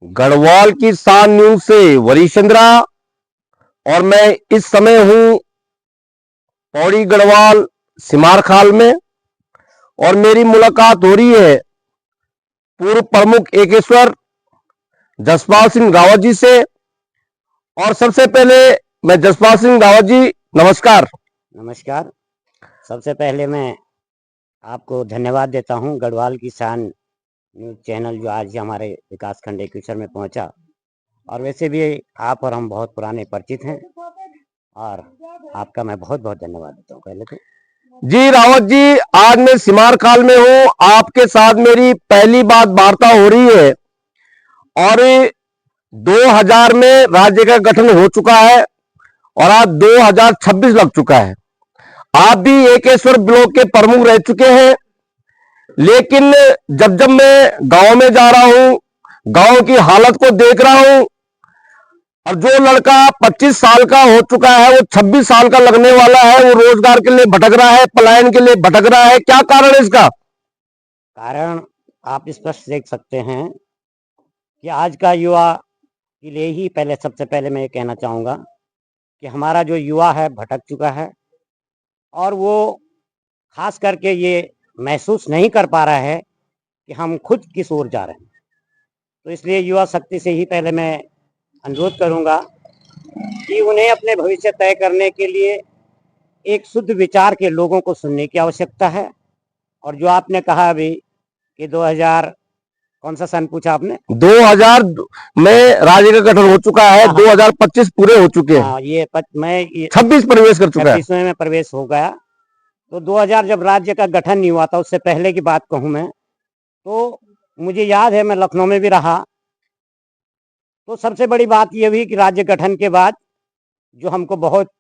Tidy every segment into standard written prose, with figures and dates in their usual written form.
गढ़वाल की शान न्यूज से वरीशंद्रा और मैं इस समय हूं पौड़ी गढ़वाल सिमारखाल में और मेरी मुलाकात हो रही है पूर्व प्रमुख एकेश्वर जसपाल सिंह रावत जी से। और सबसे पहले मैं जसपाल सिंह रावत जी, नमस्कार। नमस्कार। सबसे पहले मैं आपको धन्यवाद देता हूं, गढ़वाल की शान न्यूज चैनल जो आज हमारे विकासखंड एकेश्वर में पहुंचा। और वैसे भी आप और हम बहुत पुराने परिचित हैं और आपका मैं बहुत बहुत धन्यवाद देता हूं पहले तो। जी रावत जी, आज मैं सिमारखाल में हूं, आपके साथ मेरी पहली बात वार्ता हो रही है और 2000 में राज्य का गठन हो चुका है और आज 2026 लग चुका है। आप भी एकेश्वर ब्लॉक के प्रमुख रह चुके हैं, लेकिन जब जब मैं गांव में जा रहा हूं, गांव की हालत को देख रहा हूं, और जो लड़का 25 साल का हो चुका है वो 26 साल का लगने वाला है, वो रोजगार के लिए भटक रहा है, पलायन के लिए भटक रहा है। क्या कारण है इसका? कारण आप स्पष्ट देख सकते हैं कि आज का युवा के लिए ही पहले सबसे पहले मैं ये कहना चाहूँगा कि हमारा जो युवा है भटक चुका है और वो खास करके ये महसूस नहीं कर पा रहा है कि हम खुद किस ओर जा रहे हैं। तो इसलिए युवा शक्ति से ही पहले मैं अनुरोध करूंगा कि उन्हें अपने भविष्य तय करने के लिए एक शुद्ध विचार के लोगों को सुनने की आवश्यकता है। और जो आपने कहा अभी कि 2000 कौन सा सन पूछा आपने? 2000 में राज्य का गठन हो चुका है, 2025 पूरे हो चुके हैं। मैं 26 प्रवेश कर चुका है, 26वें में प्रवेश हो गया। तो 2000 जब राज्य का गठन नहीं हुआ था, उससे पहले की बात कहूँ मैं, तो मुझे याद है मैं लखनऊ में भी रहा। तो सबसे बड़ी बात यह हुई कि राज्य गठन के बाद जो हमको बहुत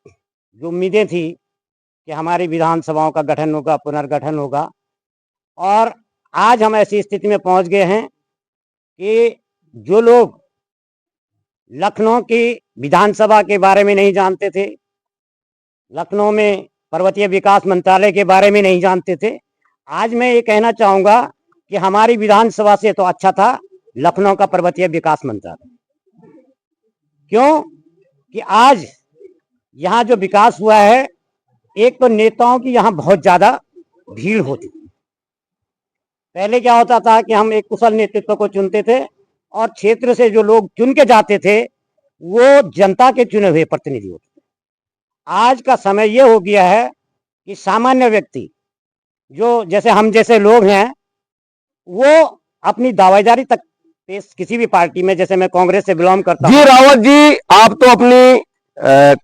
जो उम्मीदें थी कि हमारी विधानसभाओं का गठन होगा, पुनर्गठन होगा, और आज हम ऐसी स्थिति में पहुंच गए हैं कि जो लोग लखनऊ की विधानसभा के बारे में नहीं जानते थे, लखनऊ में पर्वतीय विकास मंत्रालय के बारे में नहीं जानते थे, आज मैं ये कहना चाहूंगा कि हमारी विधानसभा से तो अच्छा था लखनऊ का पर्वतीय विकास मंत्रालय। क्यों कि आज यहाँ जो विकास हुआ है, एक तो नेताओं की यहाँ बहुत ज्यादा भीड़ होती थी। पहले क्या होता था कि हम एक कुशल नेतृत्व को चुनते थे और क्षेत्र से जो लोग चुन के जाते थे वो जनता के चुने हुए प्रतिनिधि होते थे। आज का समय ये हो गया है कि सामान्य व्यक्ति जो जैसे हम जैसे लोग हैं वो अपनी दावेदारी तक पेश किसी भी पार्टी में, जैसे मैं कांग्रेस से बिलोंग करता हूं। जी रावत जी, आप तो अपनी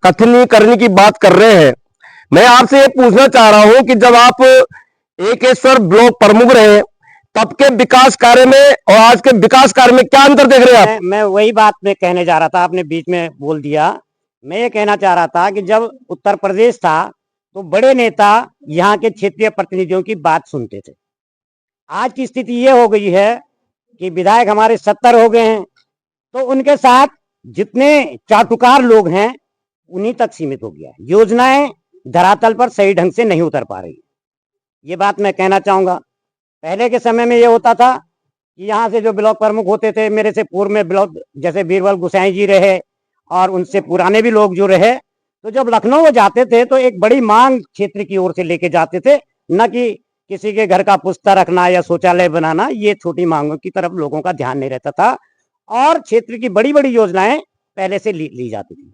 कथनी करने की बात कर रहे हैं। मैं आपसे ये पूछना चाह रहा हूं कि जब आप एकेश्वर ब्लॉक प्रमुख रहे तब के विकास कार्य में और आज के विकास कार्य में क्या अंतर देख रहे हैं आप? मैं वही बात में कहने जा रहा था, आपने बीच में बोल दिया। मैं ये कहना चाह रहा था कि जब उत्तर प्रदेश था तो बड़े नेता यहाँ के क्षेत्रीय प्रतिनिधियों की बात सुनते थे। आज की स्थिति ये हो गई है कि विधायक हमारे 70 हो गए हैं, तो उनके साथ जितने चाटुकार लोग हैं उन्हीं तक सीमित हो गया है। योजनाएं धरातल पर सही ढंग से नहीं उतर पा रही, ये बात मैं कहना चाहूंगा। पहले के समय में ये होता था कि यहाँ से जो ब्लॉक प्रमुख होते थे, मेरे से पूर्व में ब्लॉक जैसे बीरबल गोसाई जी रहे और उनसे पुराने भी लोग जो रहे, तो जब लखनऊ वो जाते थे तो एक बड़ी मांग क्षेत्र की ओर से लेके जाते थे, न कि किसी के घर का पुस्ता रखना या शौचालय बनाना। ये छोटी मांगों की तरफ लोगों का ध्यान नहीं रहता था और क्षेत्र की बड़ी बड़ी योजनाएं पहले से ली जाती थी।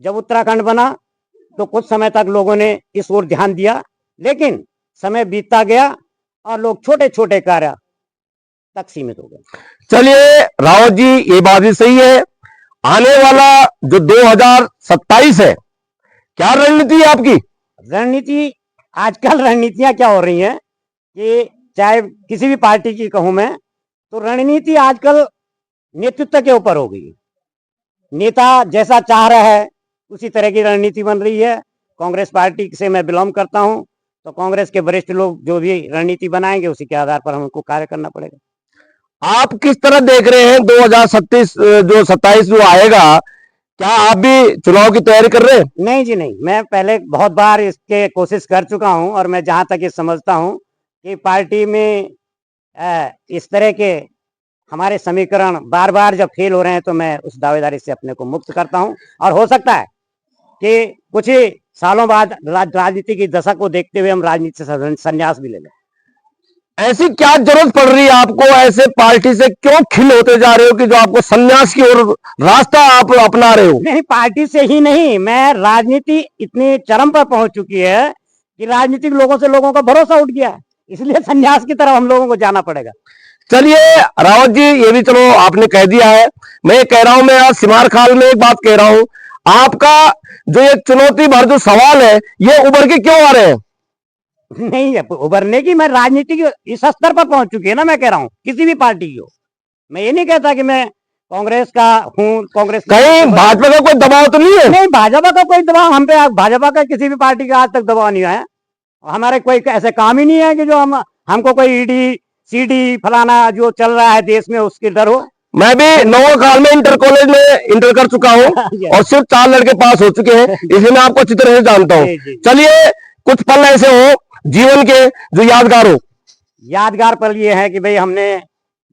जब उत्तराखंड बना तो कुछ समय तक लोगों ने इस ओर ध्यान दिया, लेकिन समय बीतता गया और लोग छोटे छोटे कार्य तक सीमित हो गए। चलिए रावत जी, ये बात भी सही है। आने वाला जो 2027 है, क्या रणनीति है आपकी? रणनीति, आजकल रणनीतियां क्या हो रही हैं कि चाहे किसी भी पार्टी की कहूं मैं, तो रणनीति आजकल नेतृत्व के ऊपर हो गई है। नेता जैसा चाह रहा है उसी तरह की रणनीति बन रही है। कांग्रेस पार्टी से मैं बिलोंग करता हूं, तो कांग्रेस के वरिष्ठ लोग जो भी रणनीति बनाएंगे उसी के आधार पर हमको कार्य करना पड़ेगा। आप किस तरह देख रहे हैं 2037 जो 27 जो आएगा, क्या आप भी चुनाव की तैयारी कर रहे हैं? नहीं जी नहीं, मैं पहले बहुत बार इसके कोशिश कर चुका हूं और मैं जहां तक ये समझता हूं कि पार्टी में इस तरह के हमारे समीकरण बार बार जब फेल हो रहे हैं तो मैं उस दावेदारी से अपने को मुक्त करता हूं। और हो सकता है कि कुछ ही सालों बाद राजनीति की दशा को देखते हुए हम राजनीति से संन्यास भी ले लें। ऐसी क्या जरूरत पड़ रही है आपको? ऐसे पार्टी से क्यों खिल होते जा रहे हो कि जो आपको संन्यास की ओर रास्ता आप अपना रहे हो? नहीं, पार्टी से ही नहीं, मैं राजनीति इतनी चरम पर पहुंच चुकी है कि राजनीतिक लोगों से लोगों का भरोसा उठ गया है, इसलिए संन्यास की तरफ हम लोगों को जाना पड़ेगा। चलिए रावत जी, ये भी चलो आपने कह दिया है। मैं कह रहा हूं, मैं आज सिमार खाल में एक बात कह रहा हूं, आपका जो ये चुनौती भर जो सवाल है ये उभर के क्यों आ रहे हैं? नहीं है उभरने की, मैं राजनीति की इस स्तर पर पहुंच चुकी है ना, मैं कह रहा हूँ किसी भी पार्टी की हो। मैं ये नहीं कहता कि मैं कांग्रेस का हूँ, कांग्रेस कहीं भाजपा का कोई दबाव तो नहीं है? नहीं, भाजपा का कोई दबाव हम पे, भाजपा का किसी भी पार्टी का आज तक दबाव नहीं आया। हमारे कोई ऐसे काम ही नहीं है कि जो हमको कोई ईडी सीडी फलाना जो चल रहा है देश में उसकी डर हो। मैं भी 9 काल में इंटर कॉलेज में इंटर कर चुका हूं और सिर्फ 4 लड़के पास हो चुके हैं, इसलिए मैं आपको अच्छी तरह से जानता हूं। चलिए कुछ पल ऐसे हो जीवन के जो यादगार हो। यादगार पल ये है कि भाई हमने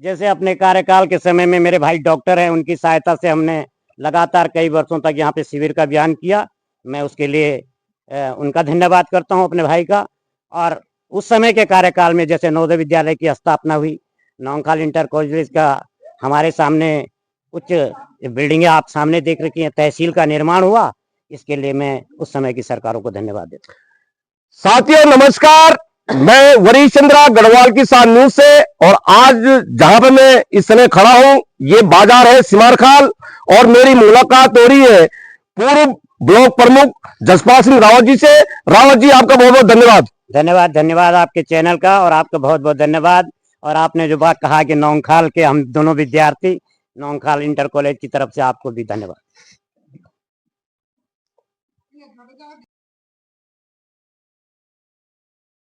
जैसे अपने कार्यकाल के समय में, मेरे भाई डॉक्टर हैं, उनकी सहायता से हमने लगातार कई वर्षों तक यहाँ पे शिविर का अभियान किया। मैं उसके लिए उनका धन्यवाद करता हूँ, अपने भाई का। और उस समय के कार्यकाल में जैसे नवोदय विद्यालय की स्थापना हुई, नौखाल इंटर कॉलेज का हमारे सामने उच्च बिल्डिंगें आप सामने देख रखी हैं, तहसील का निर्माण हुआ, इसके लिए मैं उस समय की सरकारों को धन्यवाद देता हूँ। साथियों नमस्कार, मैं वरीश चंद्रा गढ़वाल की सान न्यूज से, और आज जहां पर मैं इस समय खड़ा हूं ये बाजार है सिमारखाल, और मेरी मुलाकात हो रही है पूर्व ब्लॉक प्रमुख जसपाल सिंह रावत जी से। रावत जी आपका बहुत बहुत धन्यवाद। धन्यवाद, धन्यवाद आपके चैनल का, और आपका बहुत बहुत धन्यवाद। और आपने जो बात कहा कि नौखाल के हम दोनों विद्यार्थी, नौखाल इंटर कॉलेज की तरफ से आपको भी धन्यवाद।